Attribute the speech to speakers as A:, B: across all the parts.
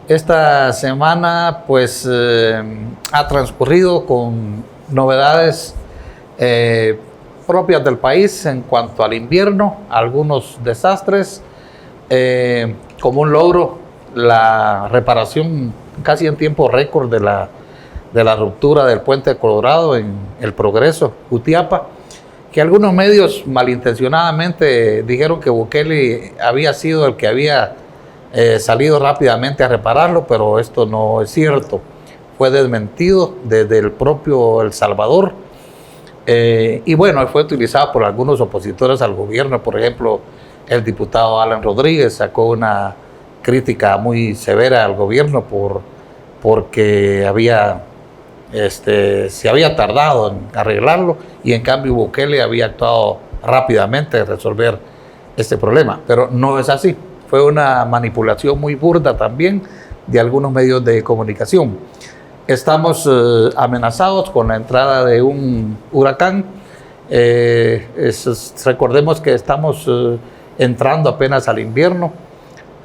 A: Esta semana pues ha transcurrido con novedades propias del país en cuanto al invierno, algunos desastres, como un logro la reparación casi en tiempo récord de la ruptura del puente de Colorado en El Progreso, Jutiapa, que algunos medios malintencionadamente dijeron que Bukele había sido el que había salido rápidamente a repararlo, pero esto no es cierto. Fue desmentido desde el propio El Salvador y bueno, fue utilizado por algunos opositores al gobierno. Por ejemplo, el diputado Alan Rodríguez sacó una crítica muy severa al gobierno porque se había tardado en arreglarlo y en cambio Bukele había actuado rápidamente en resolver este problema. Pero no es así. Fue una manipulación muy burda también de algunos medios de comunicación. Estamos amenazados con la entrada de un huracán. Recordemos que estamos entrando apenas al invierno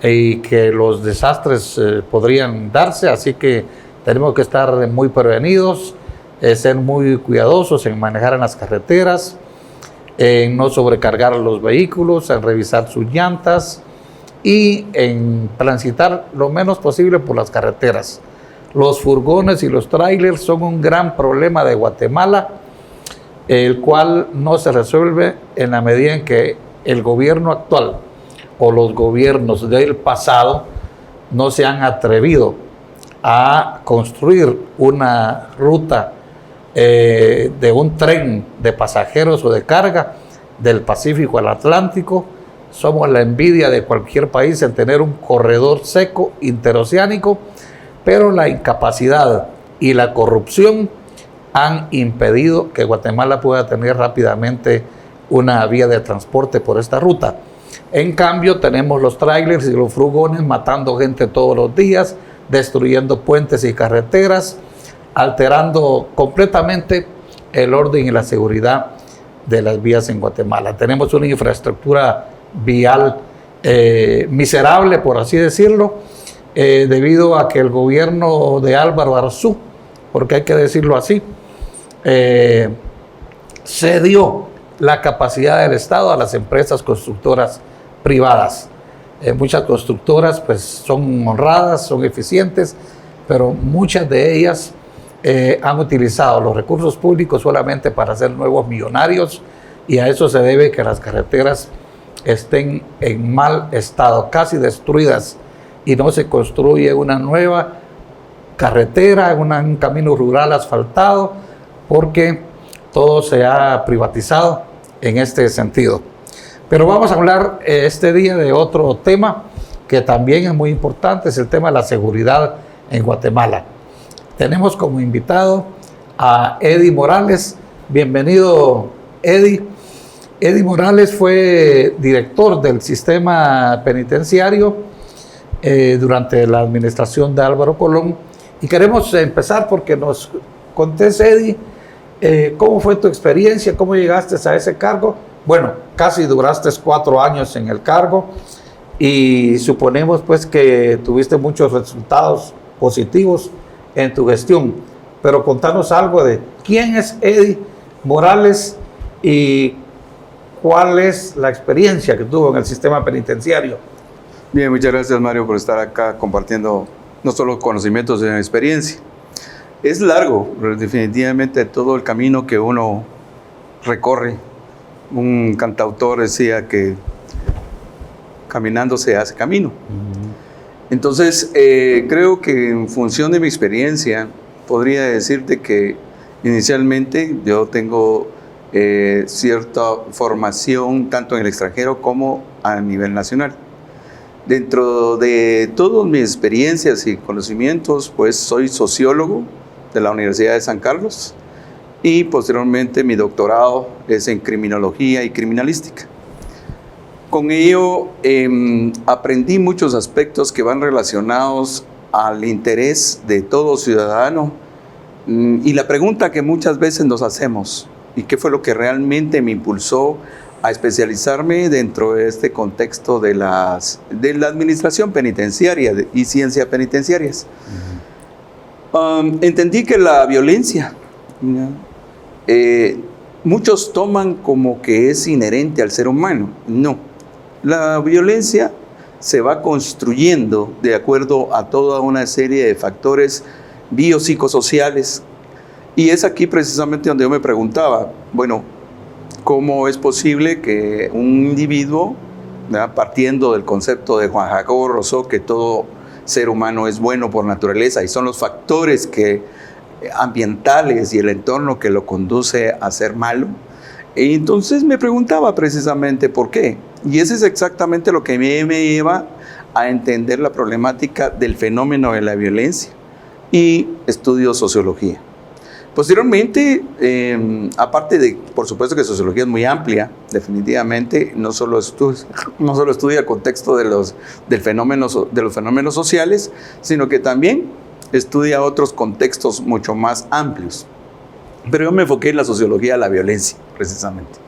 A: y que los desastres podrían darse, así que tenemos que estar muy prevenidos, ser muy cuidadosos en manejar en las carreteras, en no sobrecargar los vehículos, en revisar sus llantas y en transitar lo menos posible por las carreteras. Los furgones y los trailers son un gran problema de Guatemala, el cual no se resuelve en la medida en que el gobierno actual o los gobiernos del pasado no se han atrevido a construir una ruta de un tren de pasajeros o de carga del Pacífico al Atlántico. Somos la envidia de cualquier país en tener un corredor seco interoceánico, pero la incapacidad y la corrupción han impedido que Guatemala pueda tener rápidamente una vía de transporte por esta ruta. En cambio, tenemos los trailers y los furgones matando gente todos los días, destruyendo puentes y carreteras, alterando completamente el orden y la seguridad de las vías en Guatemala. Tenemos una infraestructura vial miserable, por así decirlo, debido a que el gobierno de Álvaro Arzú, porque hay que decirlo así, cedió la capacidad del Estado a las empresas constructoras privadas. Muchas constructoras pues son honradas, son eficientes, pero muchas de ellas han utilizado los recursos públicos solamente para hacer nuevos millonarios, y a eso se debe que las carreteras estén en mal estado, casi destruidas, y no se construye una nueva carretera, un camino rural asfaltado, porque todo se ha privatizado en este sentido. Pero vamos a hablar este día de otro tema que también es muy importante, es el tema de la seguridad en Guatemala. Tenemos como invitado a Eddie Morales. Bienvenido, Eddie. Eddie Morales fue director del sistema penitenciario durante la administración de Álvaro Colón. Y queremos empezar porque nos contés, Eddie, cómo fue tu experiencia, cómo llegaste a ese cargo. Bueno, casi duraste 4 años en el cargo y suponemos pues que tuviste muchos resultados positivos en tu gestión. Pero contanos algo de quién es Eddie Morales y cuál es la experiencia que tuvo en el sistema penitenciario.
B: Bien, muchas gracias, Mario, por estar acá compartiendo no solo conocimientos, sino experiencia. Es largo, definitivamente, todo el camino que uno recorre. Un cantautor decía que caminando se hace camino. Entonces, creo que en función de mi experiencia, podría decirte que inicialmente yo tengo cierta formación tanto en el extranjero como a nivel nacional. Dentro de todas mis experiencias y conocimientos, pues soy sociólogo de la Universidad de San Carlos y posteriormente mi doctorado es en criminología y criminalística. Con ello aprendí muchos aspectos que van relacionados al interés de todo ciudadano y la pregunta que muchas veces nos hacemos, ¿y qué fue lo que realmente me impulsó a especializarme dentro de este contexto de la administración penitenciaria y ciencias penitenciarias. Entendí que la violencia, muchos toman como que es inherente al ser humano. No, la violencia se va construyendo de acuerdo a toda una serie de factores biopsicosociales. Y es aquí precisamente donde yo me preguntaba, bueno, ¿cómo es posible que un individuo, ¿verdad?, partiendo del concepto de Juan Jacobo Rousseau, que todo ser humano es bueno por naturaleza y son los factores ambientales y el entorno que lo conduce a ser malo? Y entonces me preguntaba precisamente por qué. Y eso es exactamente lo que me lleva a entender la problemática del fenómeno de la violencia y estudio sociología. Posteriormente, aparte de, por supuesto que sociología es muy amplia, definitivamente, no solo estudia el contexto de los fenómenos sociales, sino que también estudia otros contextos mucho más amplios. Pero yo me enfoqué en la sociología de la violencia, precisamente.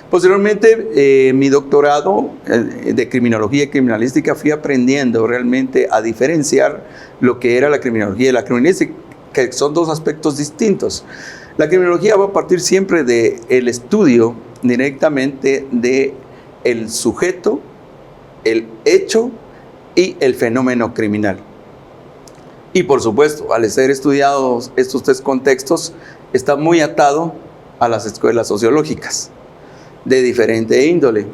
B: Posteriormente, mi doctorado de criminología y criminalística, fui aprendiendo realmente a diferenciar lo que era la criminología y la criminalística, que son dos aspectos distintos. La criminología va a partir siempre del estudio directamente del sujeto, el hecho y el fenómeno criminal. Y por supuesto, al ser estudiados estos tres contextos, está muy atado a las escuelas sociológicas de diferente índole.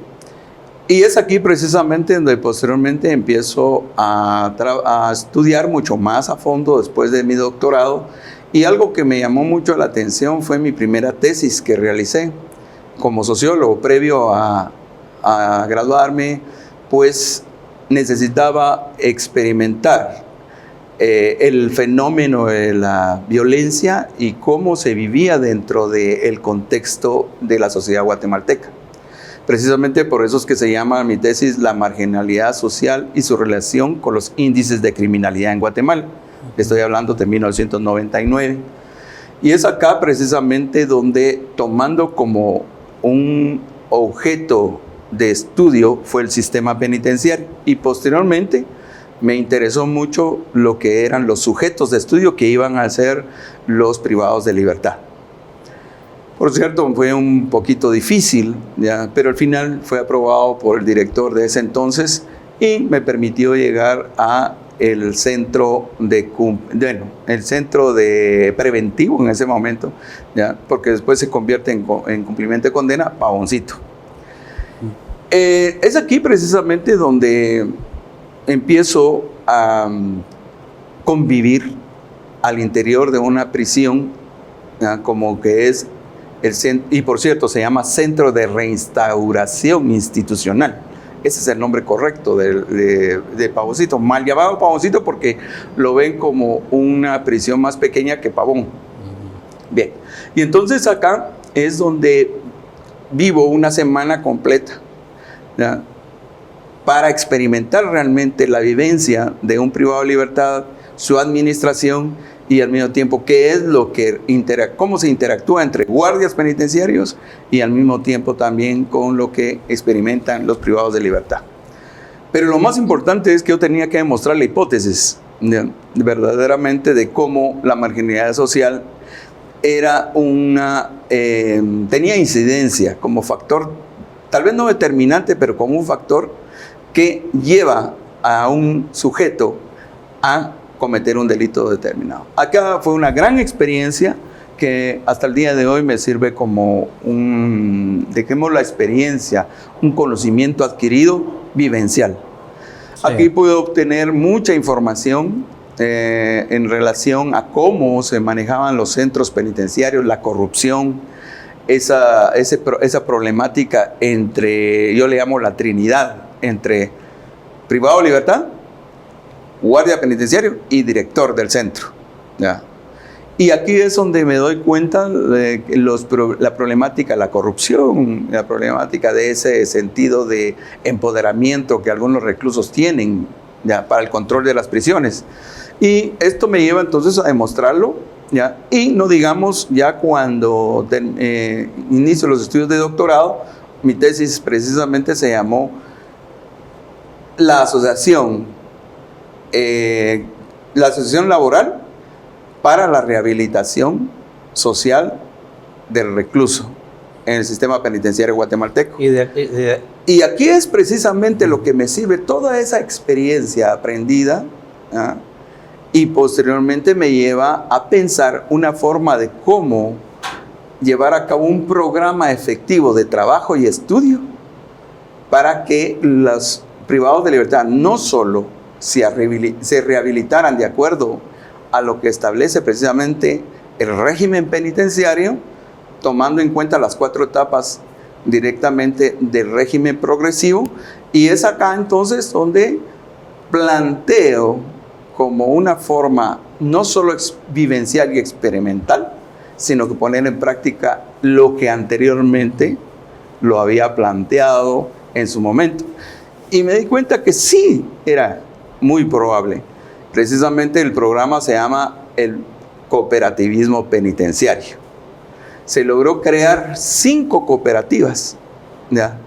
B: Y es aquí precisamente donde posteriormente empiezo a estudiar mucho más a fondo después de mi doctorado. Y algo que me llamó mucho la atención fue mi primera tesis que realicé como sociólogo. Previo a graduarme, pues necesitaba experimentar el fenómeno de la violencia y cómo se vivía dentro del contexto de la sociedad guatemalteca. Precisamente por eso es que se llama mi tesis La marginalidad social y su relación con los índices de criminalidad en Guatemala. Estoy hablando de 1999. Y es acá precisamente donde, tomando como un objeto de estudio, fue el sistema penitenciario. Y posteriormente me interesó mucho lo que eran los sujetos de estudio que iban a ser los privados de libertad. Por cierto, fue un poquito difícil, ¿ya?, pero al final fue aprobado por el director de ese entonces y me permitió llegar a el centro de preventivo en ese momento, ¿ya?, porque después se convierte en cumplimiento de condena, Pavoncito. Es aquí precisamente donde empiezo a convivir al interior de una prisión, ¿ya?, como que es y por cierto se llama Centro de Reinstauración Institucional. Ese es el nombre correcto de Pavoncito, mal llamado Pavoncito porque lo ven como una prisión más pequeña que Pavón. Bien, y entonces acá es donde vivo una semana completa, ¿ya?, para experimentar realmente la vivencia de un privado de libertad, su administración y al mismo tiempo qué es lo que cómo se interactúa entre guardias penitenciarios y al mismo tiempo también con lo que experimentan los privados de libertad. Pero lo más importante es que yo tenía que demostrar la hipótesis verdaderamente de cómo la marginalidad social era tenía incidencia como factor, tal vez no determinante, pero como un factor que lleva a un sujeto a cometer un delito determinado. Acá fue una gran experiencia que hasta el día de hoy me sirve como dejemos la experiencia, un conocimiento adquirido vivencial. Sí. Aquí pude obtener mucha información en relación a cómo se manejaban los centros penitenciarios, la corrupción, esa problemática entre, yo le llamo la trinidad, entre privado de libertad, guardia penitenciario y director del centro, ¿ya? Y aquí es donde me doy cuenta de la problemática, la corrupción, la problemática de ese sentido de empoderamiento que algunos reclusos tienen, ¿ya?, para el control de las prisiones. Y esto me lleva entonces a demostrarlo, ¿ya? Y no digamos ya cuando inicio los estudios de doctorado, mi tesis precisamente se llamó la asociación laboral para la rehabilitación social del recluso en el sistema penitenciario guatemalteco. Y aquí es precisamente lo que me sirve toda esa experiencia aprendida, ¿ah? Y posteriormente me lleva a pensar una forma de cómo llevar a cabo un programa efectivo de trabajo y estudio para que los privados de libertad no solo se rehabilitaran de acuerdo a lo que establece precisamente el régimen penitenciario, tomando en cuenta las 4 etapas directamente del régimen progresivo, y es acá entonces donde planteo como una forma no solo vivencial y experimental, sino que poner en práctica lo que anteriormente lo había planteado en su momento. Y me di cuenta que sí era muy probable. Precisamente el programa se llama el cooperativismo penitenciario. Se logró crear 5 cooperativas, ¿ya?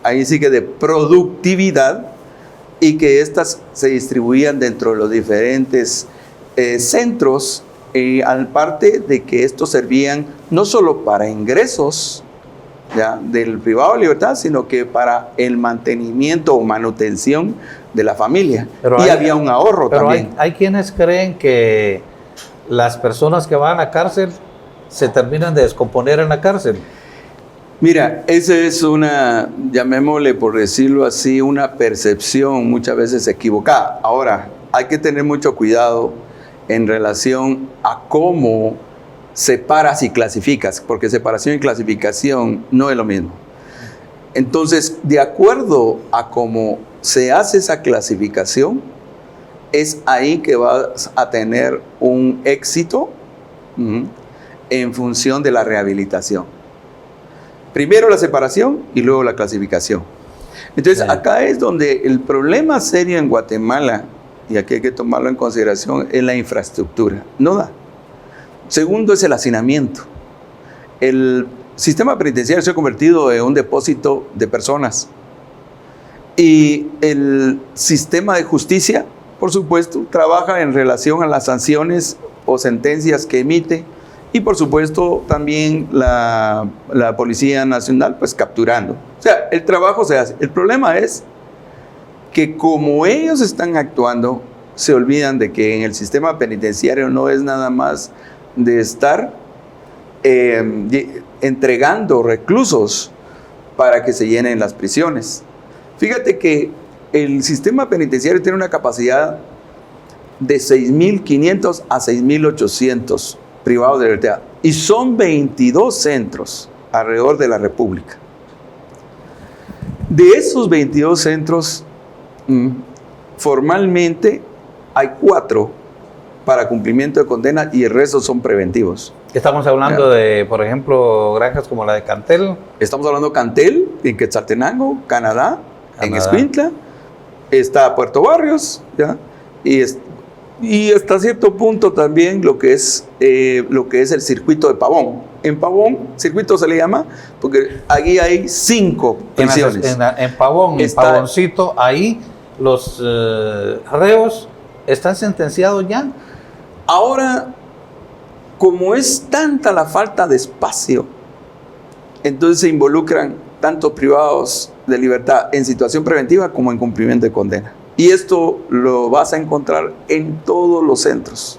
B: Ahí sí que de productividad, y que estas se distribuían dentro de los diferentes centros, al parte de que estos servían no solo para ingresos, ¿ya?, del privado de libertad, sino que para el mantenimiento o manutención de la familia.
A: Pero
B: y había un ahorro también.
A: Hay quienes creen que las personas que van a cárcel se terminan de descomponer en la cárcel.
B: Mira, esa es una, llamémosle por decirlo así, una percepción muchas veces equivocada. Ahora, hay que tener mucho cuidado en relación a cómo separas y clasificas, porque separación y clasificación no es lo mismo. Entonces, de acuerdo a cómo se hace esa clasificación, es ahí que vas a tener un éxito en función de la rehabilitación. Primero la separación y luego la clasificación. Entonces, acá es donde el problema serio en Guatemala, y aquí hay que tomarlo en consideración, es la infraestructura. No da. Segundo es el hacinamiento. El sistema penitenciario se ha convertido en un depósito de personas. Y el sistema de justicia, por supuesto, trabaja en relación a las sanciones o sentencias que emite. Y por supuesto también la Policía Nacional, pues capturando. O sea, el trabajo se hace. El problema es que como ellos están actuando, se olvidan de que en el sistema penitenciario no es nada más de estar entregando reclusos para que se llenen las prisiones. Fíjate que el sistema penitenciario tiene una capacidad de 6.500 a 6.800 privados de libertad, y son 22 centros alrededor de la República. De esos 22 centros, formalmente hay 4 para cumplimiento de condena y el resto son preventivos.
A: Estamos hablando de, por ejemplo, granjas como la de Cantel.
B: Estamos hablando de Cantel, en Quetzaltenango, Canadá. En Escuintla, está Puerto Barrios, ¿ya? Y hasta cierto punto también lo que es el circuito de Pavón. En Pavón, circuito se le llama, porque allí hay 5 prisiones.
A: En Pavón, en Pavoncito, ahí los reos están sentenciados ya.
B: Ahora, como es tanta la falta de espacio, entonces se involucran tanto privados de libertad en situación preventiva como en cumplimiento de condena. Y esto lo vas a encontrar en todos los centros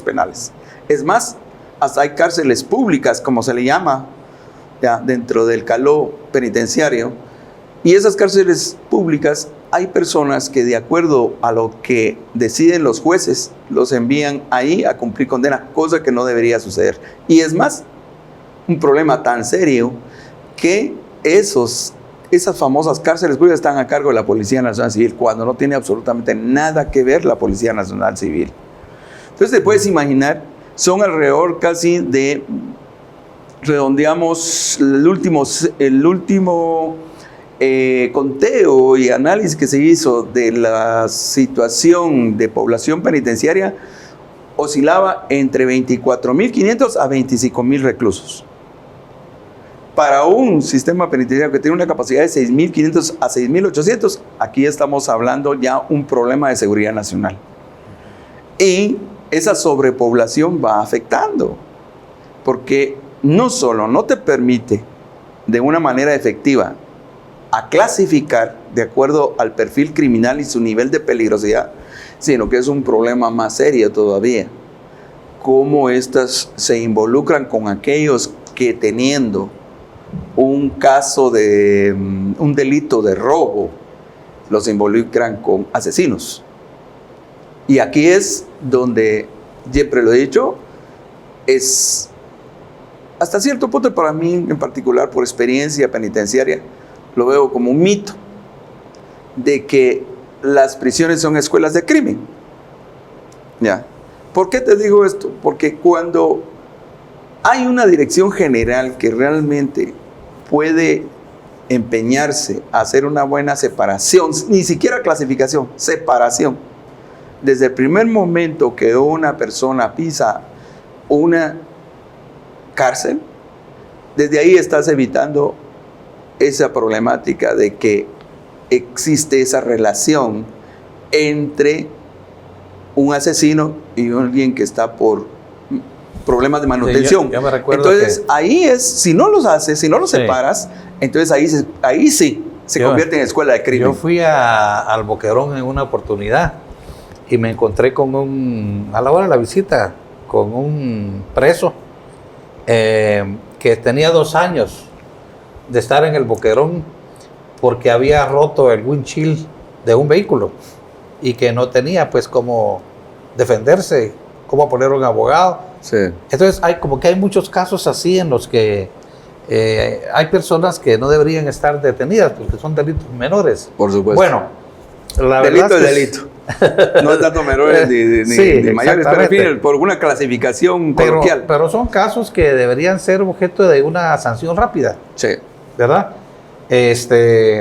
B: penales. Es más, hasta hay cárceles públicas, como se le llama, ya, dentro del caló penitenciario. Y esas cárceles públicas hay personas que, de acuerdo a lo que deciden los jueces, los envían ahí a cumplir condena, cosa que no debería suceder. Y es más, un problema tan serio que esas famosas cárceles públicas están a cargo de la Policía Nacional Civil, cuando no tiene absolutamente nada que ver la Policía Nacional Civil. Entonces te puedes imaginar, son alrededor casi de, redondeamos el último conteo y análisis que se hizo de la situación de población penitenciaria, oscilaba entre 24.500 a 25.000 reclusos. para un sistema penitenciario que tiene una capacidad de 6.500 a 6.800, aquí estamos hablando ya un problema de seguridad nacional. Y esa sobrepoblación va afectando, porque no solo no te permite de una manera efectiva a clasificar de acuerdo al perfil criminal y su nivel de peligrosidad, sino que es un problema más serio todavía. Cómo estas se involucran con aquellos que teniendo un caso de un delito de robo, los involucran con asesinos. Y aquí es donde, siempre lo he dicho, es hasta cierto punto para mí en particular, por experiencia penitenciaria, lo veo como un mito de que las prisiones son escuelas de crimen. ¿Ya? ¿Por qué te digo esto? Porque cuando hay una dirección general que realmente puede empeñarse a hacer una buena separación, ni siquiera clasificación, separación, desde el primer momento que una persona pisa una cárcel, desde ahí estás evitando esa problemática de que existe esa relación entre un asesino y alguien que está por problemas de manutención.
A: Sí, yo me recuerdo.
B: Entonces, ahí es, si no los haces, si no los separas, entonces ahí sí se convierte en escuela de crimen.
A: Yo fui al Boquerón en una oportunidad y me encontré con a la hora de la visita, con un preso que tenía 2 años de estar en el Boquerón porque había roto el windshield de un vehículo y que no tenía pues cómo defenderse, cómo poner un abogado.
B: Sí.
A: Entonces hay muchos casos así en los que hay personas que no deberían estar detenidas porque son delitos menores.
B: Por supuesto.
A: Bueno, la
B: delito
A: verdad
B: es delito. No es tanto menores ni mayores, pero por una clasificación coloquial.
A: Pero son casos que deberían ser objeto de una sanción rápida.
B: Sí.
A: ¿Verdad?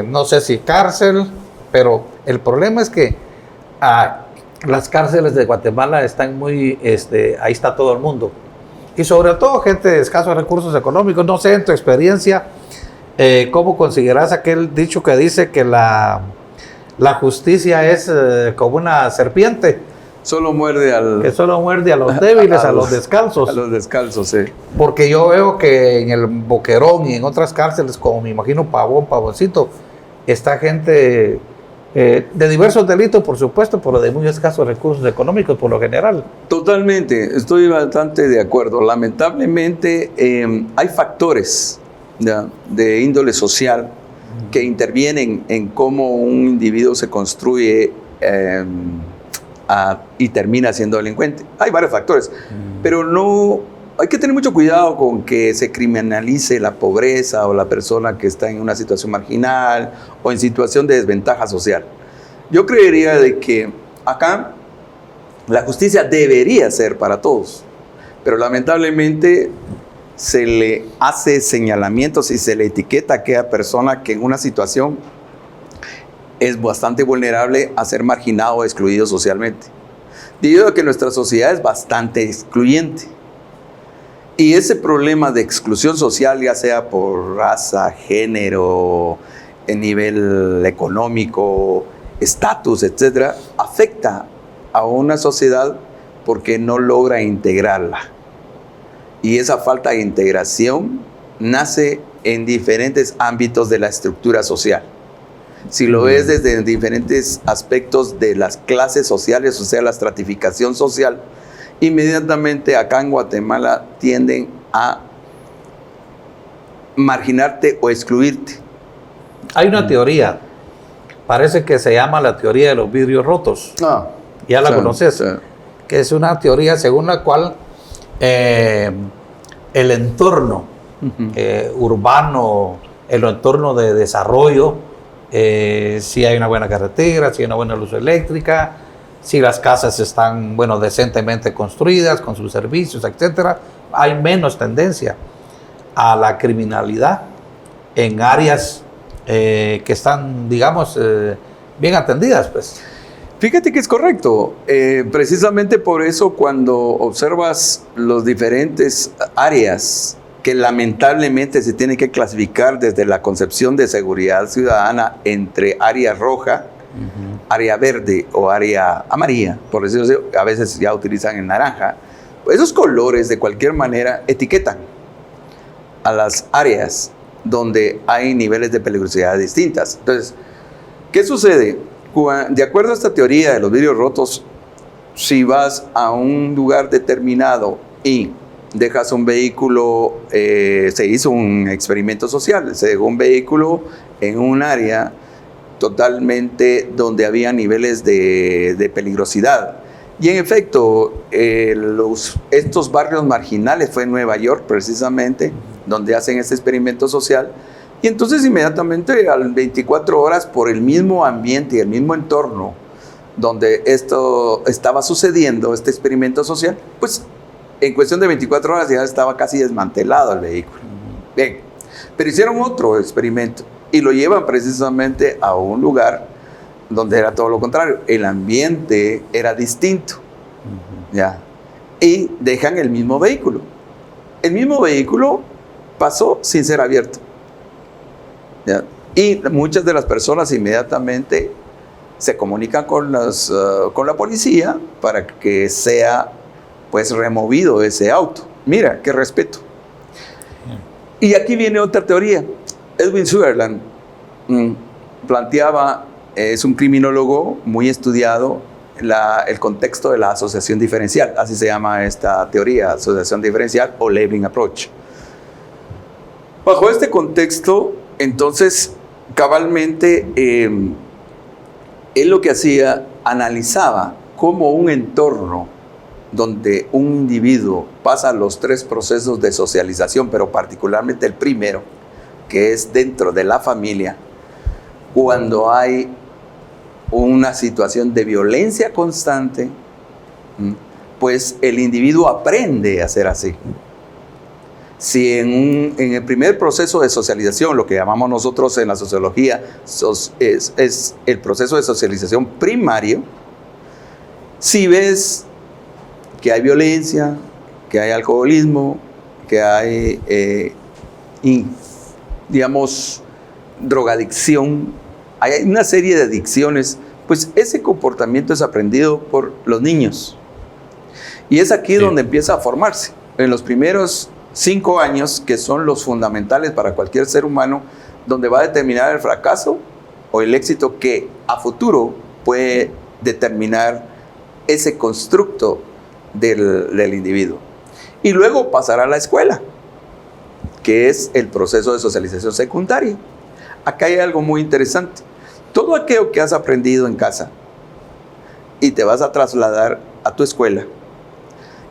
A: No sé si cárcel, pero el problema es que las cárceles de Guatemala están muy, ahí está todo el mundo. Y sobre todo gente de escasos recursos económicos. No sé, en tu experiencia, ¿cómo consideras aquel dicho que dice que la justicia es como una serpiente?
B: Solo muerde
A: que solo muerde a los débiles, a los descalzos.
B: A los descalzos, sí.
A: Porque yo veo que en el Boquerón y en otras cárceles, como me imagino Pavoncito, está gente de diversos delitos, por supuesto, pero de muy escasos recursos económicos por lo general.
B: Totalmente, estoy bastante de acuerdo. Lamentablemente hay factores de índole social que intervienen en cómo un individuo se construye y termina siendo delincuente. Hay varios factores, pero no hay que tener mucho cuidado con que se criminalice la pobreza o la persona que está en una situación marginal o en situación de desventaja social. Yo creería de que acá la justicia debería ser para todos, pero lamentablemente se le hace señalamientos y se le etiqueta a aquella persona que en una situación es bastante vulnerable a ser marginado o excluido socialmente, debido a que nuestra sociedad es bastante excluyente. Y ese problema de exclusión social, ya sea por raza, género, en nivel económico, estatus, etcétera, afecta a una sociedad porque no logra integrarla. Y esa falta de integración nace en diferentes ámbitos de la estructura social. Si lo ves desde diferentes aspectos de las clases sociales, o sea, la estratificación social, inmediatamente acá en Guatemala tienden a marginarte o excluirte.
A: Hay una teoría, parece que se llama la teoría de los vidrios rotos. Ya la conoces, que es una teoría según la cual el entorno urbano, el entorno de desarrollo, si hay una buena carretera, si hay una buena luz eléctrica, si las casas están, decentemente construidas, con sus servicios, etcétera, hay menos tendencia a la criminalidad en áreas que están, digamos, bien atendidas, pues.
B: Fíjate que es correcto. Precisamente por eso, cuando observas las diferentes áreas que lamentablemente se tiene que clasificar desde la concepción de seguridad ciudadana entre área roja, área verde o área amarilla, por decirlo así, a veces ya utilizan el naranja. Esos colores de cualquier manera etiquetan a las áreas donde hay niveles de peligrosidad distintas. Entonces, ¿qué sucede? De acuerdo a esta teoría de los vidrios rotos, si vas a un lugar determinado y dejas un vehículo, se hizo un experimento social, se dejó un vehículo en un área totalmente donde había niveles de peligrosidad. Y en efecto, estos barrios marginales, fue en Nueva York precisamente, donde hacen este experimento social, y entonces inmediatamente a las 24 horas, por el mismo ambiente y el mismo entorno donde esto estaba sucediendo, este experimento social, pues en cuestión de 24 horas ya estaba casi desmantelado el vehículo. Bien, pero hicieron otro experimento y lo llevan precisamente a un lugar donde era todo lo contrario. El ambiente era distinto, ¿ya? Y dejan el mismo vehículo. El mismo vehículo pasó sin ser abierto, ¿ya? Y muchas de las personas inmediatamente se comunican con la policía para que sea pues removido ese auto. Mira, qué respeto. Y aquí viene otra teoría. Edwin Sutherland planteaba, es un criminólogo muy estudiado, el contexto de la asociación diferencial, así se llama esta teoría, asociación diferencial o labeling approach. Bajo este contexto, entonces, cabalmente, él lo que hacía, analizaba cómo un entorno donde un individuo pasa los 3 procesos de socialización, pero particularmente el primero, que es dentro de la familia, cuando hay una situación de violencia constante, pues el individuo aprende a ser así. Si en el primer proceso de socialización, lo que llamamos nosotros en la sociología, es el proceso de socialización primario, si ves que hay violencia, que hay alcoholismo, que hay, digamos, drogadicción, hay una serie de adicciones, pues ese comportamiento es aprendido por los niños. Y es aquí donde empieza a formarse. En los primeros 5 años, que son los fundamentales para cualquier ser humano, donde va a determinar el fracaso o el éxito que a futuro puede determinar ese constructo del individuo. Y luego pasará a la escuela, que es el proceso de socialización secundaria. Acá hay algo muy interesante. Todo aquello que has aprendido en casa y te vas a trasladar a tu escuela,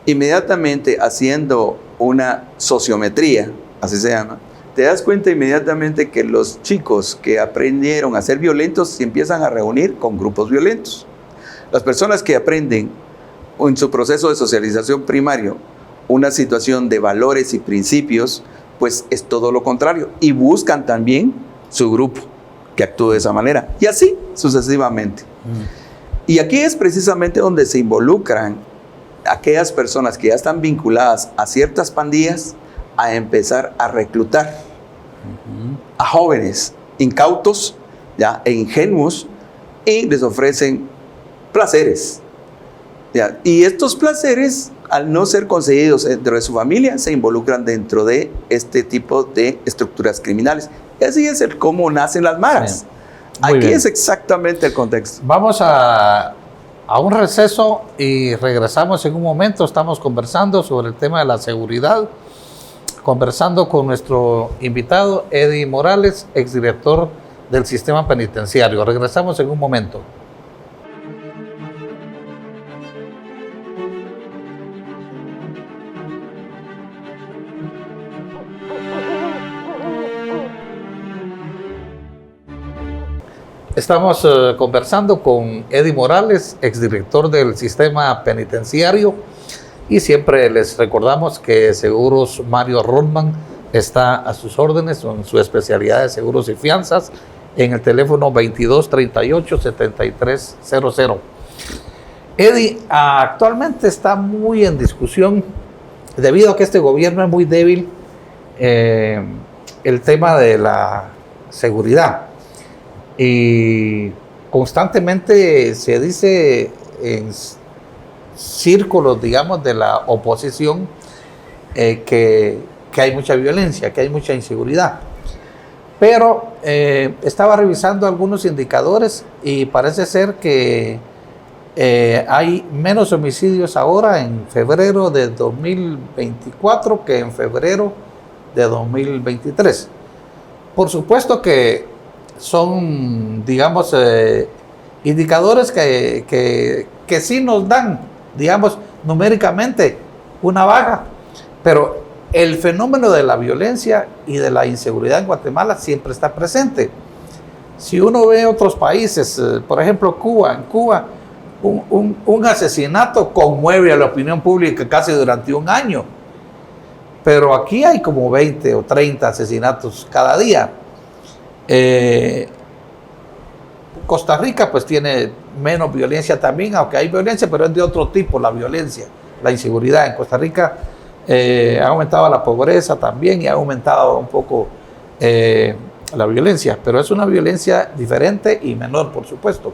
B: inmediatamente haciendo una sociometría, así se llama, te das cuenta inmediatamente que los chicos que aprendieron a ser violentos se empiezan a reunir con grupos violentos. Las personas que aprenden en su proceso de socialización primario una situación de valores y principios, pues es todo lo contrario, y buscan también su grupo que actúe de esa manera, y así sucesivamente. Y aquí es precisamente donde se involucran aquellas personas que ya están vinculadas a ciertas pandillas a empezar a reclutar a jóvenes incautos, ¿ya?, e ingenuos, y les ofrecen placeres, ¿ya? Y estos placeres, al no ser conseguidos dentro de su familia, se involucran dentro de este tipo de estructuras criminales. Y así es cómo nacen las maras. Aquí es exactamente el contexto.
A: Vamos a un receso y regresamos en un momento. Estamos conversando sobre el tema de la seguridad, conversando con nuestro invitado, Eddie Morales, exdirector del sistema penitenciario. Regresamos en un momento. Estamos conversando con Eddie Morales, exdirector del sistema penitenciario, y siempre les recordamos que Seguros Mario Rodman está a sus órdenes con su especialidad de seguros y fianzas en el teléfono 2238-7300. Eddie, actualmente está muy en discusión debido a que este gobierno es muy débil el tema de la seguridad. Y constantemente se dice en círculos, digamos, de la oposición que hay mucha violencia, que hay mucha inseguridad. Pero estaba revisando algunos indicadores y parece ser que hay menos homicidios ahora en febrero de 2024 que en febrero de 2023. Por supuesto que son, digamos, indicadores que sí nos dan, digamos, numéricamente una baja, pero el fenómeno de la violencia y de la inseguridad en Guatemala siempre está presente. Si uno ve otros países, por ejemplo Cuba, en Cuba un asesinato conmueve a la opinión pública casi durante un año, pero aquí hay como 20 o 30 asesinatos cada día. Costa Rica pues tiene menos violencia también, aunque hay violencia, pero es de otro tipo la violencia, la inseguridad. En Costa Rica ha aumentado la pobreza también y ha aumentado un poco la violencia, pero es una violencia diferente y menor, por supuesto.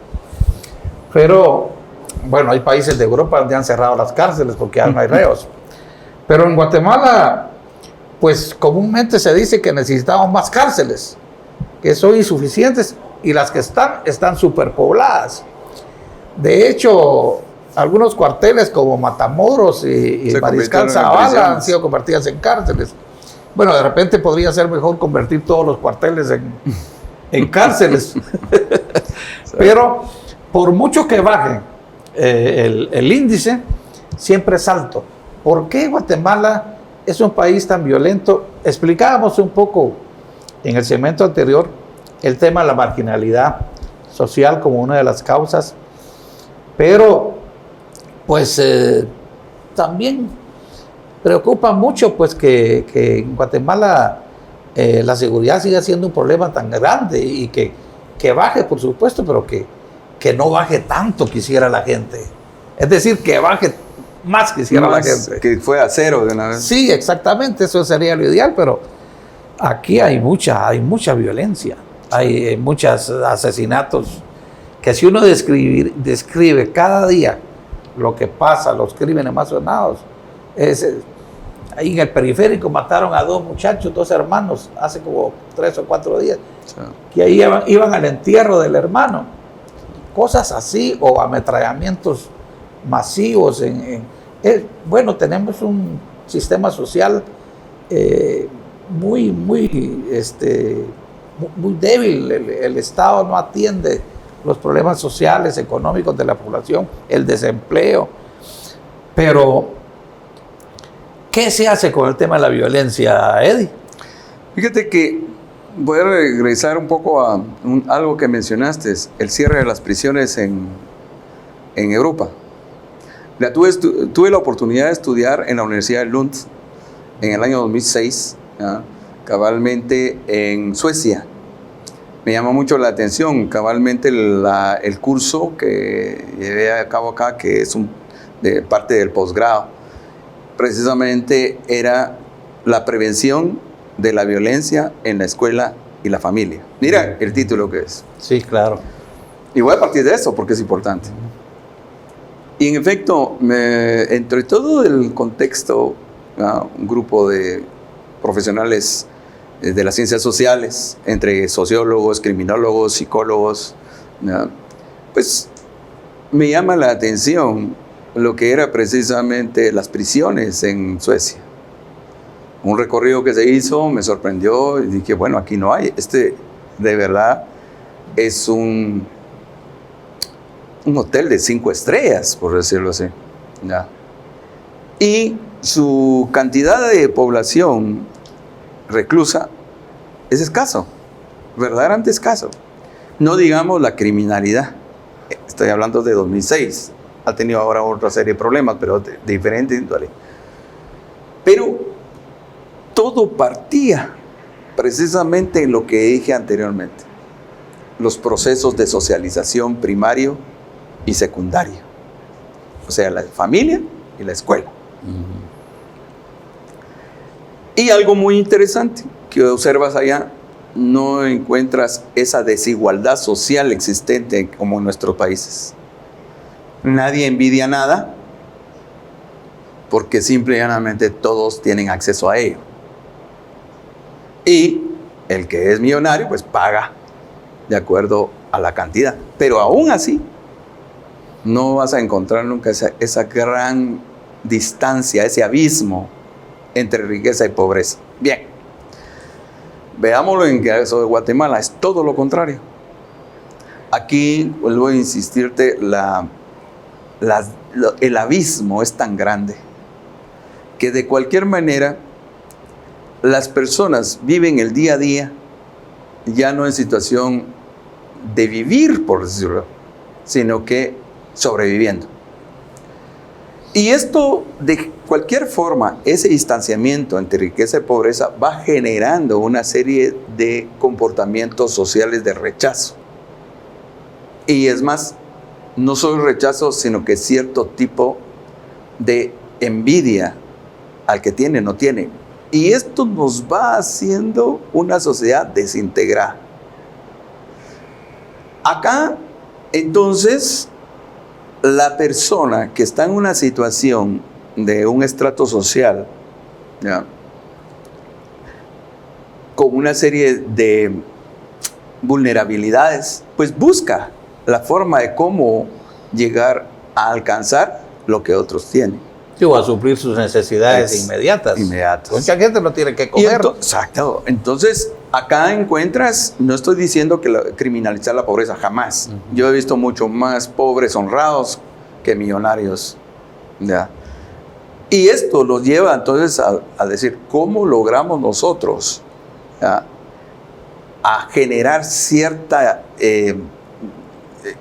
A: Pero bueno, hay países de Europa donde han cerrado las cárceles porque ya no hay reos. Pero en Guatemala, pues comúnmente se dice que necesitamos más cárceles, que son insuficientes, y las que están superpobladas. De hecho, algunos cuarteles como Matamoros y Mariscal Zavala han sido convertidas en cárceles. Bueno, de repente podría ser mejor convertir todos los cuarteles en cárceles. Pero por mucho que baje el índice, siempre es alto. ¿Por qué Guatemala es un país tan violento? Explicábamos un poco en el segmento anterior el tema de la marginalidad social como una de las causas, pero pues también preocupa mucho pues que en Guatemala la seguridad siga siendo un problema tan grande y que baje, por supuesto, pero que no baje tanto quisiera la gente. Es decir, que baje más quisiera la gente.
B: Que fue a cero de una vez.
A: Sí, exactamente, eso sería lo ideal, pero aquí hay mucha violencia. Hay muchos asesinatos que si uno describe cada día lo que pasa, los crímenes más sonados, ahí en el periférico mataron a 2 muchachos, 2 hermanos, hace como 3 o 4 días, que ahí iban al entierro del hermano. Cosas así, o ametrallamientos masivos. Bueno, tenemos un sistema social muy débil. El Estado no atiende los problemas sociales, económicos de la población, el desempleo. Pero, ¿qué se hace con el tema de la violencia, Eddie?
B: Fíjate que voy a regresar un poco a algo que mencionaste, el cierre de las prisiones en Europa. Tuve la oportunidad de estudiar en la Universidad de Lund en el año 2006, cabalmente en Suecia. Me llama mucho la atención cabalmente el curso que llevé a cabo acá, que es de parte del posgrado. Precisamente era la prevención de la violencia en la escuela y la familia. Mira el título que es.
A: Sí, claro.
B: Y voy a partir de eso porque es importante. Y en efecto, entre todo el contexto, un grupo de profesionales de las ciencias sociales, entre sociólogos, criminólogos, psicólogos, pues me llama la atención lo que era precisamente las prisiones en Suecia. Un recorrido que se hizo me sorprendió y dije, bueno, aquí no hay. De verdad es un hotel de 5 estrellas, por decirlo así. Y su cantidad de población reclusa es escaso, verdaderamente escaso. No digamos la criminalidad. Estoy hablando de 2006. Ha tenido ahora otra serie de problemas, pero de diferente índole. Pero todo partía precisamente en lo que dije anteriormente. Los procesos de socialización primario y secundario. O sea, la familia y la escuela. Y algo muy interesante que observas allá, no encuentras esa desigualdad social existente como en nuestros países. Nadie envidia nada porque simple y llanamente todos tienen acceso a ello. Y el que es millonario pues paga de acuerdo a la cantidad. Pero aún así no vas a encontrar nunca esa gran distancia, ese abismo entre riqueza y pobreza. Bien, veámoslo en el caso de Guatemala, es todo lo contrario. Aquí vuelvo a insistirte, el abismo es tan grande que de cualquier manera las personas viven el día a día ya no en situación de vivir, por decirlo, sino que sobreviviendo. Y esto, de cualquier forma, ese distanciamiento entre riqueza y pobreza va generando una serie de comportamientos sociales de rechazo. Y es más, no solo rechazo, sino que cierto tipo de envidia al que tiene, no tiene. Y esto nos va haciendo una sociedad desintegrada. Acá, entonces, la persona que está en una situación de un estrato social, ¿ya?, con una serie de vulnerabilidades, pues busca la forma de cómo llegar a alcanzar lo que otros tienen.
A: Sí, o a suplir sus necesidades inmediatas. Mucha gente no tiene que comer.
B: Exacto. Entonces, acá encuentras, no estoy diciendo que criminalizar la pobreza, jamás. Yo he visto mucho más pobres honrados que millonarios. ¿Ya? Y esto los lleva entonces a decir, ¿cómo logramos nosotros, ¿ya?, a generar cierta,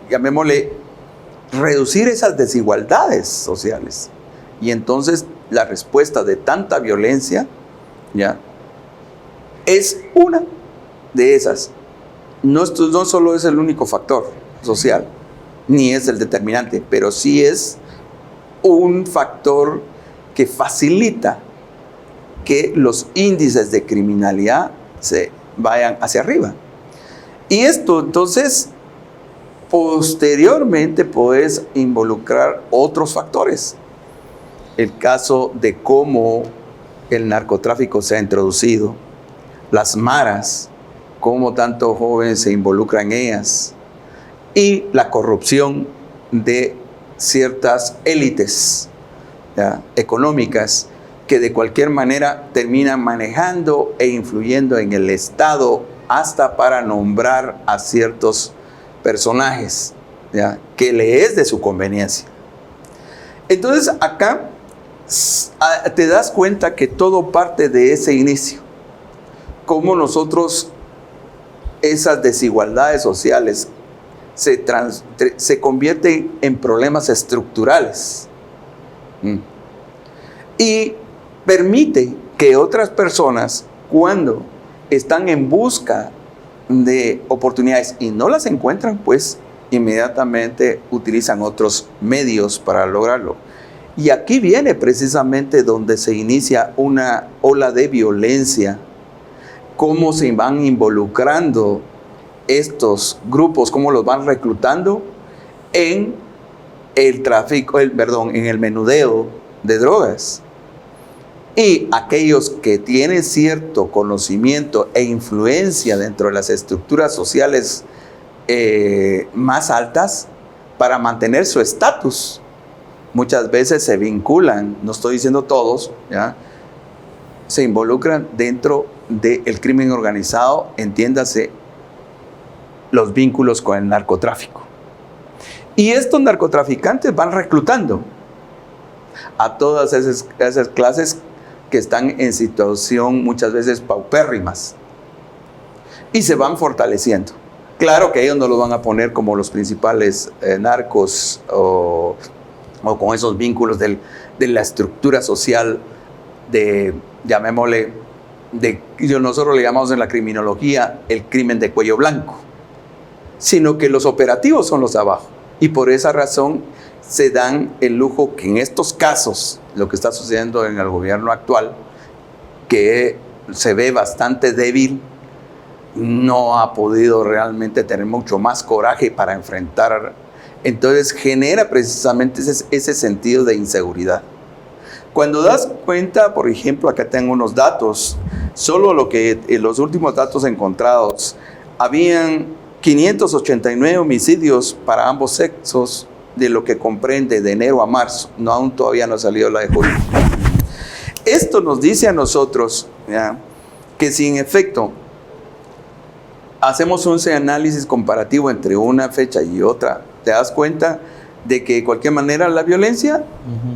B: llamémosle, reducir esas desigualdades sociales? Y entonces la respuesta de tanta violencia, ¿ya?, es una de esas. No solo es el único factor social, ni es el determinante, pero sí es un factor que facilita que los índices de criminalidad se vayan hacia arriba. Y esto entonces, posteriormente, puedes involucrar otros factores. El caso de cómo el narcotráfico se ha introducido, las maras, cómo tantos jóvenes se involucran en ellas, y la corrupción de ciertas élites, ¿ya?, económicas, que de cualquier manera terminan manejando e influyendo en el Estado hasta para nombrar a ciertos personajes, ¿ya?, que le es de su conveniencia. Entonces acá te das cuenta que todo parte de ese inicio. Cómo nosotros, esas desigualdades sociales se convierten en problemas estructurales. Y permite que otras personas, cuando están en busca de oportunidades y no las encuentran, pues inmediatamente utilizan otros medios para lograrlo. Y aquí viene precisamente donde se inicia una ola de violencia, cómo se van involucrando estos grupos, cómo los van reclutando en el tráfico, en el menudeo de drogas. Y aquellos que tienen cierto conocimiento e influencia dentro de las estructuras sociales más altas, para mantener su estatus, muchas veces se vinculan, no estoy diciendo todos, ¿ya?, se involucran dentro del crimen organizado, entiéndase, los vínculos con el narcotráfico. Y estos narcotraficantes van reclutando a todas esas clases que están en situación muchas veces paupérrimas y se van fortaleciendo. Claro que ellos no los van a poner como los principales narcos o con esos vínculos de la estructura social de, llamémosle, nosotros le llamamos en la criminología el crimen de cuello blanco, sino que los operativos son los de abajo. Y por esa razón se dan el lujo que en estos casos, lo que está sucediendo en el gobierno actual, que se ve bastante débil, no ha podido realmente tener mucho más coraje para enfrentar. Entonces genera precisamente ese sentido de inseguridad. Cuando das cuenta, por ejemplo, acá tengo unos datos, solo los últimos datos encontrados, habían 589 homicidios para ambos sexos de lo que comprende de enero a marzo, aún todavía no ha salido la de julio. Esto nos dice a nosotros, ¿ya?, que si en efecto hacemos un análisis comparativo entre una fecha y otra, te das cuenta de que de cualquier manera la violencia,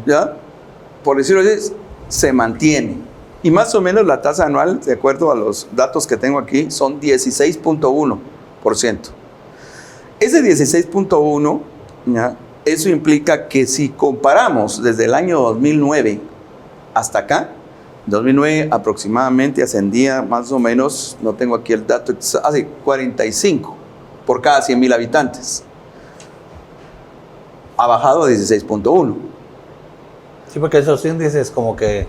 B: ¿ya?, por decirlo así, se mantiene. Y más o menos la tasa anual, de acuerdo a los datos que tengo aquí, son 16.1%. Ese 16.1, ¿ya?, eso implica que si comparamos desde el año 2009 hasta acá, 2009 aproximadamente ascendía más o menos, no tengo aquí el dato, hace 45 por cada 100,000 habitantes. Ha bajado a 16.1.
A: Sí, porque esos índices como que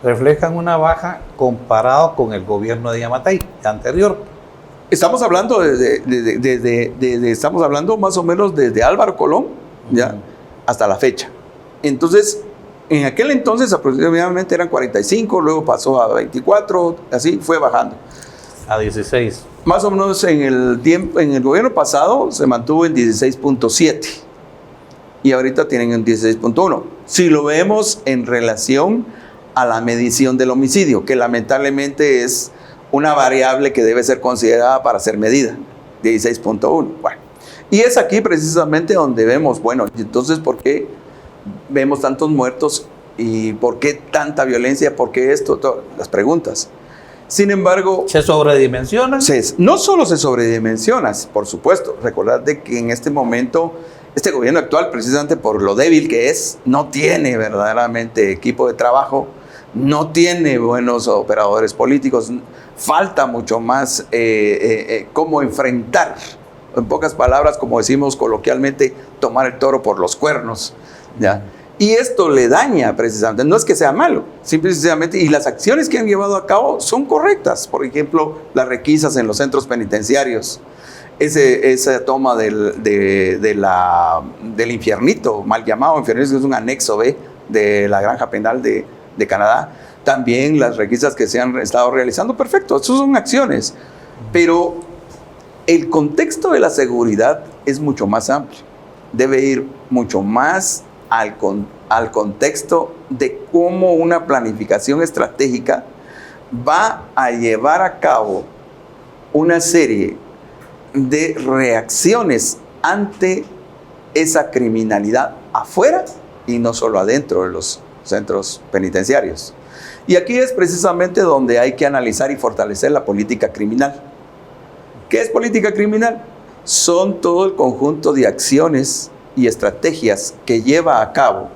A: reflejan una baja comparado con el gobierno de Yamatei anterior.
B: Estamos hablando estamos hablando más o menos desde Álvaro Colón, ya, hasta la fecha. Entonces, en aquel entonces aproximadamente eran 45, luego pasó a 24, así fue bajando.
A: A 16.
B: Más o menos en el gobierno pasado se mantuvo en 16.7 y ahorita tienen en 16.1. Si lo vemos en relación a la medición del homicidio, que lamentablemente es una variable que debe ser considerada para ser medida, 16.1. Bueno, y es aquí precisamente donde vemos, bueno, entonces, ¿por qué vemos tantos muertos y por qué tanta violencia? ¿Por qué esto? Las preguntas. Sin embargo,
A: ¿se sobredimensiona?
B: No solo se sobredimensiona, por supuesto. Recordad de que en este momento, este gobierno actual, precisamente por lo débil que es, no tiene verdaderamente equipo de trabajo, no tiene buenos operadores políticos, falta mucho más cómo enfrentar, en pocas palabras, como decimos coloquialmente, tomar el toro por los cuernos, ¿ya? Y esto le daña precisamente, no es que sea malo, simplemente, y las acciones que han llevado a cabo son correctas. Por ejemplo, las requisas en los centros penitenciarios, esa toma del infiernito, mal llamado infiernito, que es un anexo B de la granja penal de Canadá. También las requisas que se han estado realizando, perfecto, esas son acciones. Pero el contexto de la seguridad es mucho más amplio, debe ir mucho más al contexto de cómo una planificación estratégica va a llevar a cabo una serie de reacciones ante esa criminalidad afuera y no solo adentro de los centros penitenciarios. Y aquí es precisamente donde hay que analizar y fortalecer la política criminal. ¿Qué es política criminal? Son todo el conjunto de acciones y estrategias que lleva a cabo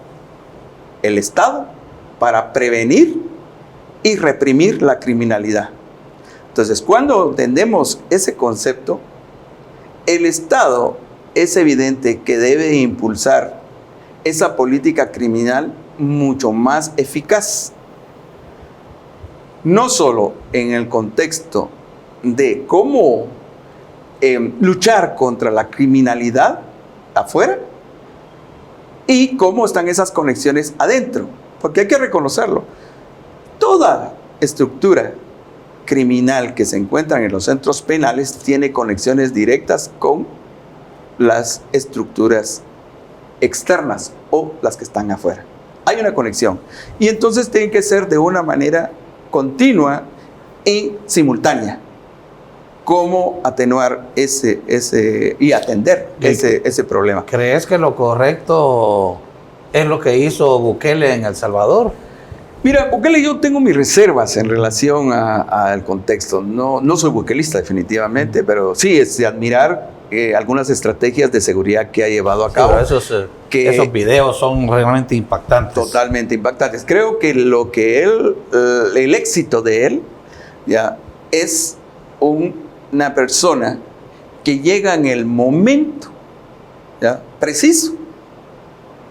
B: el Estado para prevenir y reprimir la criminalidad. Entonces, cuando entendemos ese concepto, el Estado es evidente que debe impulsar esa política criminal mucho más eficaz. No solo en el contexto de cómo luchar contra la criminalidad afuera y cómo están esas conexiones adentro, porque hay que reconocerlo. Toda estructura criminal que se encuentra en los centros penales tiene conexiones directas con las estructuras externas o las que están afuera. Hay una conexión y entonces tiene que ser de una manera continua y simultánea. Cómo atenuar y atender ese problema.
A: ¿Crees que lo correcto es lo que hizo Bukele en El Salvador?
B: Mira, Bukele, yo tengo mis reservas en relación al contexto. No soy bukelista definitivamente, pero sí es de admirar algunas estrategias de seguridad que ha llevado a cabo.
A: Sí, esos videos son realmente impactantes.
B: Totalmente impactantes. Creo que el éxito de él ya es una persona que llega en el momento, ¿ya?, preciso,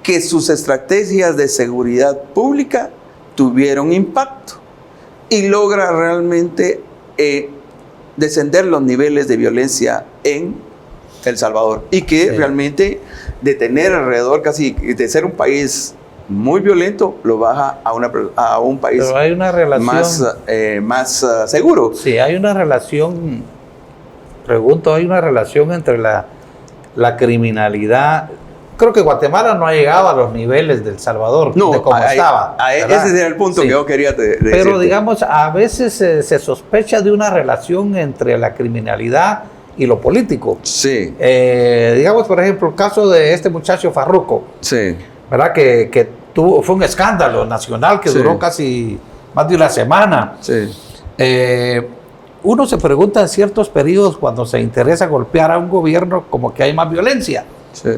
B: que sus estrategias de seguridad pública tuvieron impacto. y logra realmente descender los niveles de violencia en El Salvador, y que realmente de tener alrededor casi de ser un país muy violento, lo baja a un país.
A: Pero hay una relación
B: más seguro.
A: Sí, hay una relación, hay una relación entre la criminalidad. Creo que Guatemala no ha llegado a los niveles de El Salvador, de cómo estaba.
B: Ese era el punto que yo quería decir.
A: Pero digamos, a veces se sospecha de una relación entre la criminalidad y lo político.
B: Sí.
A: Digamos, por ejemplo, el caso de este muchacho Farruko.
B: Sí.
A: ¿Verdad? Que fue un escándalo nacional que duró casi más de una semana.
B: Sí.
A: Uno se pregunta en ciertos periodos, cuando se interesa golpear a un gobierno, como que hay más violencia.
B: Sí.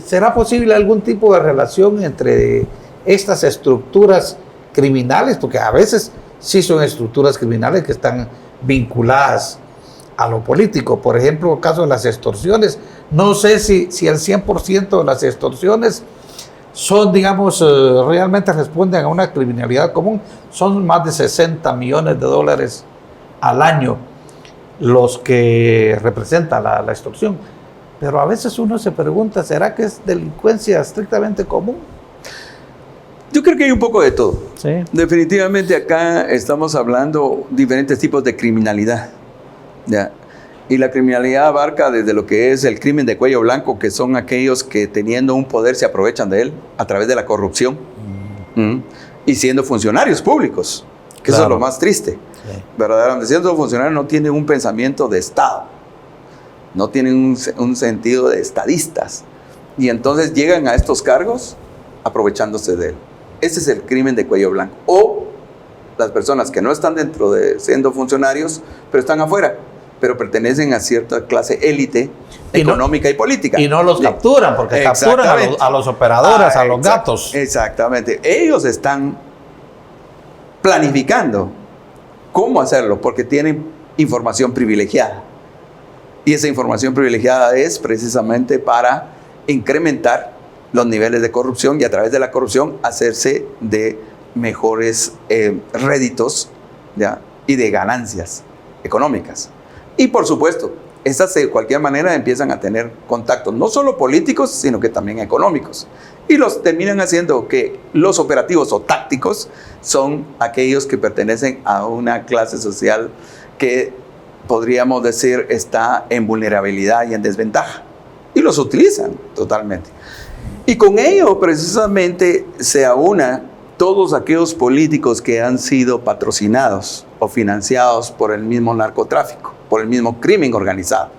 A: ¿Será posible algún tipo de relación entre estas estructuras criminales? Porque a veces sí son estructuras criminales que están vinculadas a lo político. Por ejemplo, el caso de las extorsiones. No sé si el 100% de las extorsiones son, digamos, realmente responden a una criminalidad común. Son más de 60 millones de dólares al año los que representa la extorsión. Pero a veces uno se pregunta, ¿será que es delincuencia estrictamente común?
B: Yo creo que hay un poco de todo.
A: Sí.
B: Definitivamente acá estamos hablando diferentes tipos de criminalidad. ¿Ya? Y la criminalidad abarca desde lo que es el crimen de cuello blanco, que son aquellos que teniendo un poder se aprovechan de él a través de la corrupción y siendo funcionarios públicos, que eso es lo más triste. Sí. Verdaderamente, siendo funcionarios no tienen un pensamiento de Estado, no tienen un sentido de estadistas, y entonces llegan a estos cargos aprovechándose de él. Ese es el crimen de cuello blanco. O las personas que no están dentro de siendo funcionarios, pero están afuera, pero pertenecen a cierta clase élite económica y política.
A: Y no los capturan, porque capturan a los operadores, a los gatos.
B: Exactamente. Ellos están planificando cómo hacerlo, porque tienen información privilegiada. Y esa información privilegiada es precisamente para incrementar los niveles de corrupción y a través de la corrupción hacerse de mejores réditos, ¿ya? Y de ganancias económicas. Y por supuesto, estas de cualquier manera empiezan a tener contactos, no solo políticos, sino que también económicos. Y los terminan haciendo que los operativos o tácticos son aquellos que pertenecen a una clase social que podríamos decir está en vulnerabilidad y en desventaja. Y los utilizan totalmente. Y con ello precisamente se aúna todos aquellos políticos que han sido patrocinados o financiados por el mismo narcotráfico, por el mismo crimen organizado,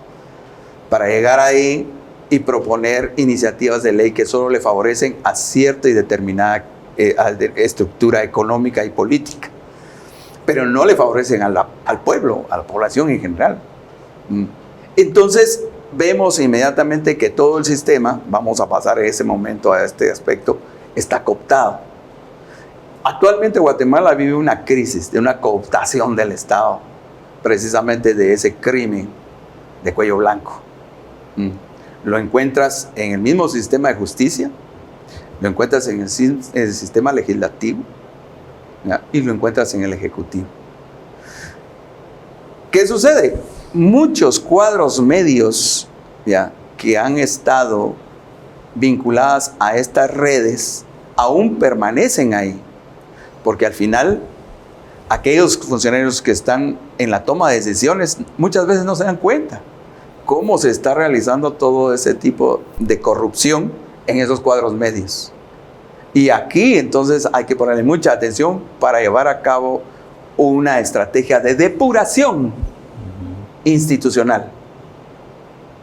B: para llegar ahí y proponer iniciativas de ley que solo le favorecen a cierta y determinada estructura económica y política, pero no le favorecen al pueblo, a la población en general. Entonces vemos inmediatamente que todo el sistema, vamos a pasar en ese momento a este aspecto, está cooptado. Actualmente Guatemala vive una crisis de una cooptación del Estado, precisamente de ese crimen de cuello blanco. Lo encuentras en el mismo sistema de justicia, lo encuentras en el sistema legislativo, ¿ya? Y lo encuentras en el ejecutivo. ¿Qué sucede? Muchos cuadros medios, ¿ya?, que han estado vinculadas a estas redes aún permanecen ahí, porque al final aquellos funcionarios que están en la toma de decisiones muchas veces no se dan cuenta cómo se está realizando todo ese tipo de corrupción en esos cuadros medios. Y aquí entonces hay que ponerle mucha atención para llevar a cabo una estrategia de depuración institucional.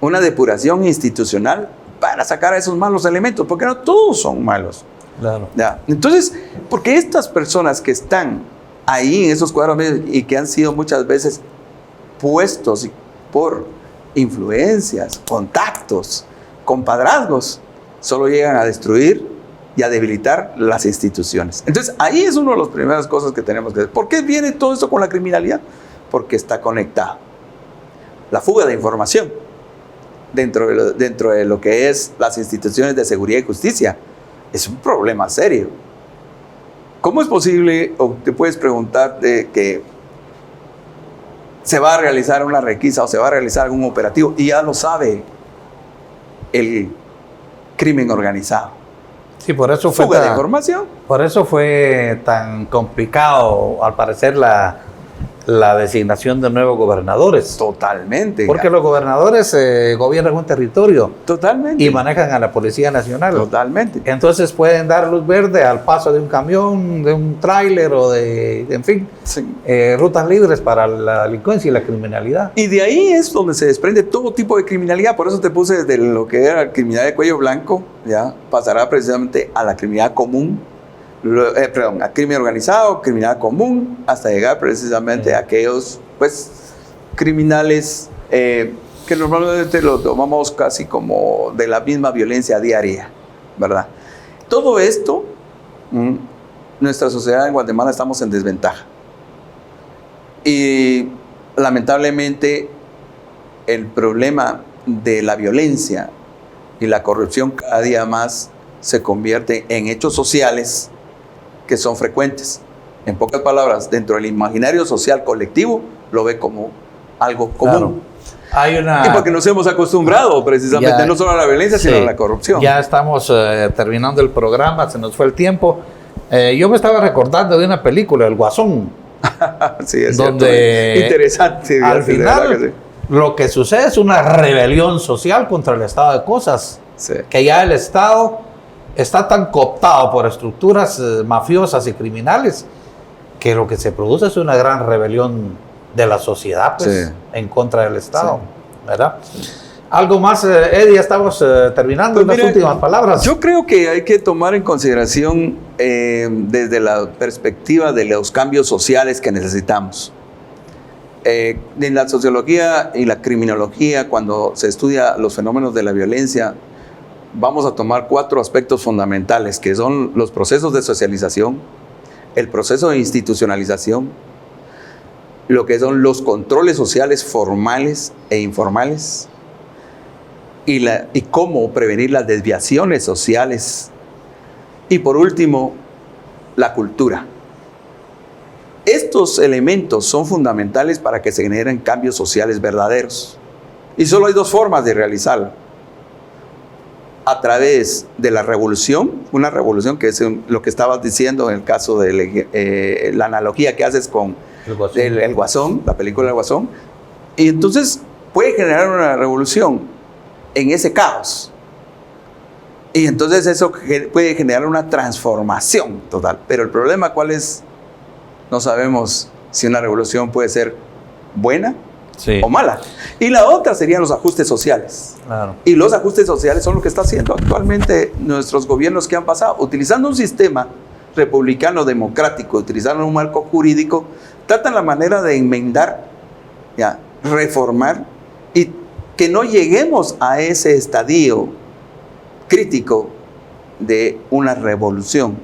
B: Una depuración institucional para sacar a esos malos elementos, porque no todos son malos.
A: Claro.
B: ¿Ya? Entonces, porque estas personas que están ahí en esos cuadros medios y que han sido muchas veces puestos por influencias, contactos, compadrazgos, solo llegan a destruir y a debilitar las instituciones. Entonces, ahí es una de las primeras cosas que tenemos que hacer. ¿Por qué viene todo esto con la criminalidad? Porque está conectado. La fuga de información dentro de lo que es las instituciones de seguridad y justicia es un problema serio. ¿Cómo es posible, o te puedes preguntar, de que se va a realizar una requisa o se va a realizar algún operativo y ya lo sabe el crimen organizado?
A: Sí, por eso fue
B: fuga de información.
A: Por eso fue tan complicado, al parecer, la designación de nuevos gobernadores.
B: Totalmente.
A: Porque los gobernadores gobiernan un territorio.
B: Totalmente.
A: Y manejan a la Policía Nacional.
B: Totalmente.
A: Entonces pueden dar luz verde al paso de un camión, de un tráiler o en fin,
B: Sí.
A: Rutas libres para la delincuencia y la criminalidad.
B: Y de ahí es donde se desprende todo tipo de criminalidad. Por eso te puse desde lo que era criminalidad de cuello blanco, ya pasará precisamente a la criminalidad común, a crimen organizado, criminalidad común, hasta llegar precisamente a aquellos pues criminales que normalmente lo tomamos casi como de la misma violencia diaria, ¿verdad? Todo esto, nuestra sociedad en Guatemala estamos en desventaja. Y lamentablemente el problema de la violencia y la corrupción cada día más se convierte en hechos sociales que son frecuentes. En pocas palabras, dentro del imaginario social colectivo lo ve como algo común. Claro. Y porque nos hemos acostumbrado precisamente no solo a la violencia, sino a la corrupción.
A: Ya estamos terminando el programa, se nos fue el tiempo. Yo me estaba recordando de una película, El Guasón.
B: Sí, es
A: donde
B: cierto. Interesante.
A: Al final, lo que sucede es una rebelión social contra el estado de cosas.
B: Sí.
A: Que ya el Estado está tan cooptado por estructuras mafiosas y criminales que lo que se produce es una gran rebelión de la sociedad, pues, en contra del Estado, ¿verdad? Algo más, Eddie, ya estamos terminando. Pues unas últimas palabras.
B: Yo creo que hay que tomar en consideración desde la perspectiva de los cambios sociales que necesitamos. En la sociología y la criminología, cuando se estudia los fenómenos de la violencia, vamos a tomar 4 aspectos fundamentales, que son los procesos de socialización, el proceso de institucionalización, lo que son los controles sociales formales e informales, y cómo prevenir las desviaciones sociales, y por último, la cultura. Estos elementos son fundamentales para que se generen cambios sociales verdaderos. Y solo hay 2 formas de realizarlo. A través de la revolución, una revolución que es lo que estabas diciendo en el caso de la analogía que haces con el Guasón, la película del Guasón. Y entonces puede generar una revolución en ese caos. Y entonces eso puede generar una transformación total. Pero el problema, ¿cuál es? No sabemos si una revolución puede ser buena o mala. Y la otra serían los ajustes sociales.
A: Claro.
B: Y los ajustes sociales son lo que está haciendo actualmente nuestros gobiernos que han pasado. Utilizando un sistema republicano democrático, utilizando un marco jurídico, tratan la manera de enmendar, reformar, y que no lleguemos a ese estadio crítico de una revolución,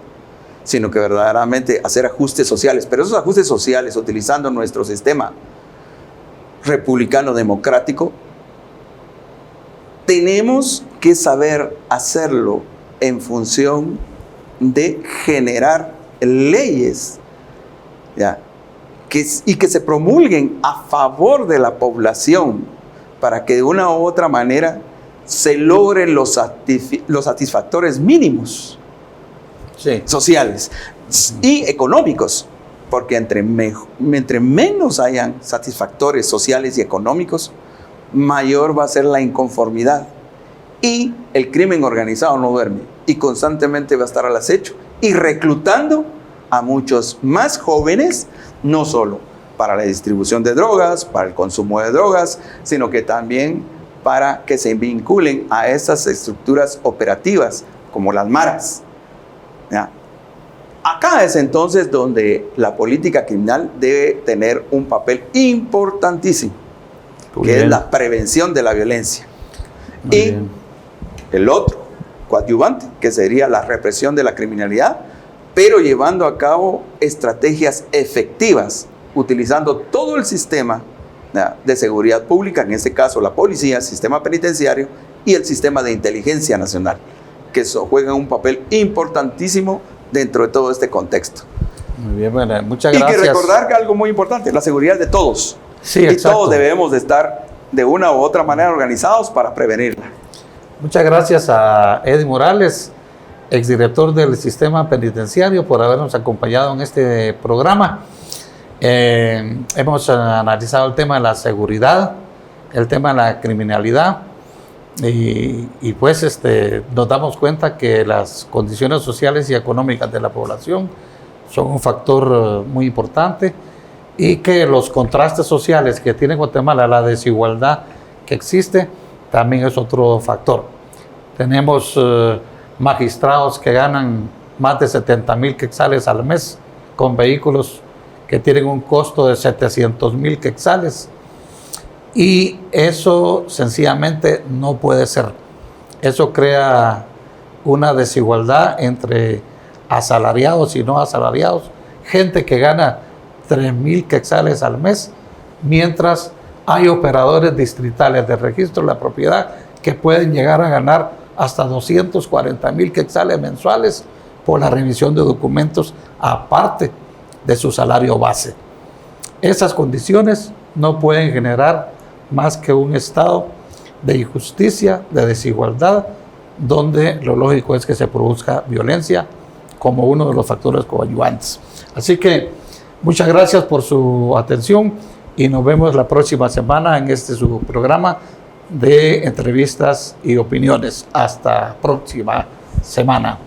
B: sino que verdaderamente hacer ajustes sociales. Pero esos ajustes sociales, utilizando nuestro sistema republicano democrático, tenemos que saber hacerlo en función de generar leyes y que se promulguen a favor de la población para que de una u otra manera se logren los satisfactores mínimos sociales y económicos, porque entre menos hayan satisfactores sociales y económicos, mayor va a ser la inconformidad. Y el crimen organizado no duerme y constantemente va a estar al acecho y reclutando a muchos más jóvenes, no solo para la distribución de drogas, para el consumo de drogas, sino que también para que se vinculen a esas estructuras operativas como las maras. Acá es entonces donde la política criminal debe tener un papel importantísimo, que es la prevención de la violencia. Y el otro coadyuvante, que sería la represión de la criminalidad, pero llevando a cabo estrategias efectivas, utilizando todo el sistema de seguridad pública, en este caso la policía, el sistema penitenciario y el sistema de inteligencia nacional, que juegan un papel importantísimo dentro de todo este contexto.
A: Muy bien, bueno, muchas
B: Y
A: gracias.
B: que recordar que algo muy importante, la seguridad de todos.
A: Sí,
B: y
A: exacto.
B: todos debemos de estar de una u otra manera organizados para prevenirla.
A: Muchas gracias a Eddie Morales, exdirector del sistema penitenciario, por habernos acompañado en este programa. Hemos analizado el tema de la seguridad, el tema de la criminalidad y pues nos damos cuenta que las condiciones sociales y económicas de la población son un factor muy importante y que los contrastes sociales que tiene Guatemala, la desigualdad que existe, también es otro factor. Tenemos magistrados que ganan más de 70,000 quetzales al mes con vehículos que tienen un costo de 700,000 quetzales. Y eso sencillamente no puede ser. Eso crea una desigualdad entre asalariados y no asalariados. Gente que gana 3,000 quetzales al mes, mientras hay operadores distritales de registro de la propiedad que pueden llegar a ganar hasta 240,000 quetzales mensuales por la revisión de documentos aparte de su salario base. Esas condiciones no pueden generar más que un estado de injusticia, de desigualdad, donde lo lógico es que se produzca violencia como uno de los factores coadyuvantes. Así que muchas gracias por su atención y nos vemos la próxima semana en su programa de entrevistas y opiniones. Hasta próxima semana.